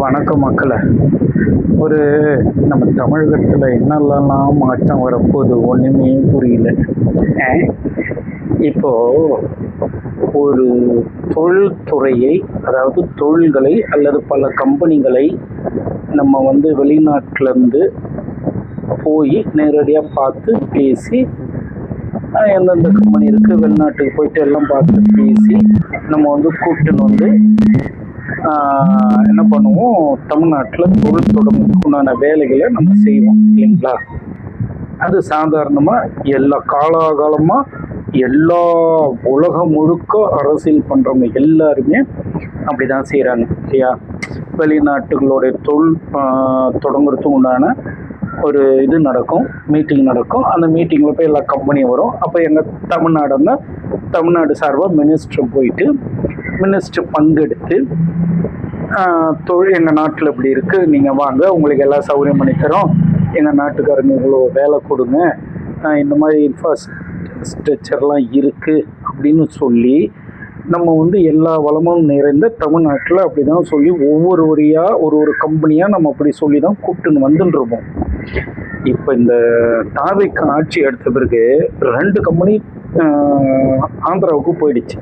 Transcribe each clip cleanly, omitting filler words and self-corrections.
வணக்கம் மக்களே. ஒரு நம்ம தமிழகத்தில் என்னெல்லாம் மாற்றம் வரப்போகுது ஒன்றுமே புரியல. அஹ் இப்போ ஒரு தொழில்துறையை, அதாவது தொழில்களை அல்லது பல கம்பெனிகளை நம்ம வெளிநாட்டிலேருந்து போய் நேரடியாக பார்த்து பேசி எந்தெந்த கம்பெனி இருக்குது வெளிநாட்டுக்கு போயிட்டு எல்லாம் பார்த்து பேசி நம்ம கூப்பிட்டுன்னு என்ன பண்ணுவோம், தமிழ்நாட்டில் தொழில் தொடங்குறதுக்கு உண்டான வேலைகளை நம்ம செய்வோம் இல்லைங்களா. அது சாதாரணமாக எல்லா காலாகாலமாக எல்லா உலகம் முழுக்க அரசியல் பண்ணுறவங்க எல்லாருமே அப்படி தான் செய்கிறாங்க இல்லையா. வெளிநாட்டுகளுடைய தொழில் தொடங்குறதுக்கு உண்டான ஒரு இது நடக்கும், மீட்டிங் நடக்கும். அந்த மீட்டிங்கில் போய் எல்லா கம்பெனியும் வரும். அப்போ எங்கள் தமிழ்நாடு சார்பாக மினிஸ்டர் போயிட்டு மினிஸ்டர் பங்கெடுத்து தொழில் எங்கள் நாட்டில் இப்படி இருக்குது, நீங்கள் வாங்க, உங்களுக்கு எல்லாம் சௌகரியம் பண்ணி தரோம், எங்கள் நாட்டுக்காரங்க இவ்வளோ வேலை கொடுங்க, இந்த மாதிரி இன்ஃப்ராஸ்ட்ரக்சர்லாம் இருக்குது அப்படின்னு சொல்லி நம்ம எல்லா வளமும் நிறைந்த தமிழ்நாட்டில் அப்படி தான் சொல்லி ஒரு கம்பெனியாக நம்ம அப்படி சொல்லி தான் கூப்பிட்டுன்னு வந்துட்டுருப்போம். இப்போ இந்த தாவேக்கு ஆட்சி எடுத்த பிறகு 2 கம்பெனி ஆந்திராவுக்கு போயிடுச்சு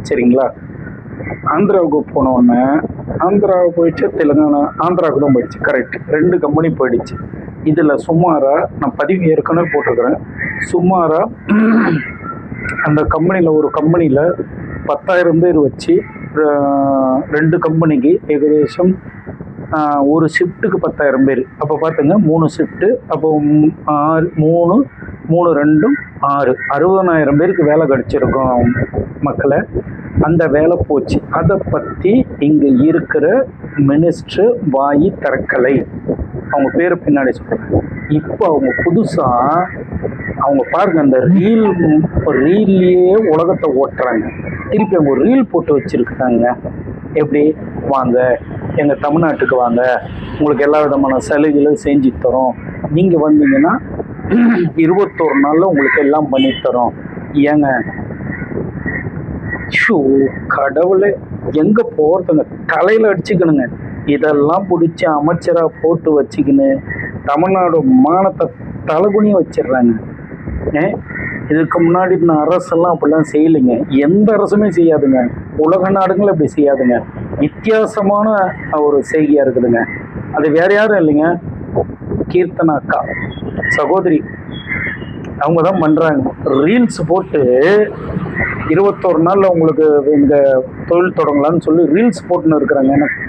சரிங்களா. ஆந்திராவுக்கு போனோடனே ஆந்திராவுக்கு போயிடுச்சு, தெலுங்கானா ஆந்திராவுக்கு தான் போயிடுச்சு, கரெக்ட். 2 கம்பெனி போயிடுச்சு. இதில் சுமாராக நான் பதிவு ஏற்கனவே போட்டிருக்கிறேன். சுமாராக அந்த கம்பெனியில் ஒரு கம்பெனியில் 10,000 பேர் வச்சு 2 கம்பெனிக்கு ஏகദേശம் ஒரு ஷிஃப்ட்டுக்கு 10,000 பேர். அப்போ பார்த்துங்க 3 ஷிஃப்ட்டு, அப்போ 3 2 6 60,000 பேருக்கு வேலை கிடச்சிருக்கும் மக்களை. அந்த வேலை போச்சு. அதை பற்றி இங்கே இருக்கிற மினிஸ்டர் வாய் திறக்கலை. அவங்க பேரை பின்னாடி சொல்கிறாங்க. இப்போ அவங்க புதுசாக அவங்க பாருங்கள், அந்த ரீல்லையே உலகத்தை ஓட்டுறாங்க. திருப்பி அவங்க ரீல் போட்டு வச்சுருக்காங்க. எப்படி வாங்க, எங்கள் தமிழ்நாட்டுக்கு வாங்க, உங்களுக்கு எல்லா விதமான சலுகைகளும் செஞ்சு தரோம், நீங்கள் வந்தீங்கன்னா 21 நாளில் உங்களுக்கு எல்லாம் பண்ணித்தரோம். ஏங்க கடவுளை எங்கே போகிறதுங்க, தலையில் அடிச்சுக்கணுங்க. இதெல்லாம் பிடிச்சி அமைச்சராக போட்டு வச்சுக்கின்னு தமிழ்நாடு மானத்தை தலைகுனிய வச்சிடுறாங்க. இதுக்கு முன்னாடி இந்த அரசெல்லாம் அப்படிலாம் செய்யலைங்க. எந்த அரசுமே செய்யாதுங்க. உலக நாடுகளும் அப்படி செய்யாதுங்க. வித்தியாசமான ஒரு செய்கையாக இருக்குதுங்க. அது வேற யாரும் இல்லைங்க, கீர்த்தனா அக்கா சகோதரி, அவங்க தான் பண்ணுறாங்க. ரீல்ஸ் போட்டு 21 நாளில் உங்களுக்கு இந்த தொழில் தொடங்கலான்னு சொல்லி ரீல்ஸ் போட்டுன்னு இருக்கிறாங்க. எனக்கு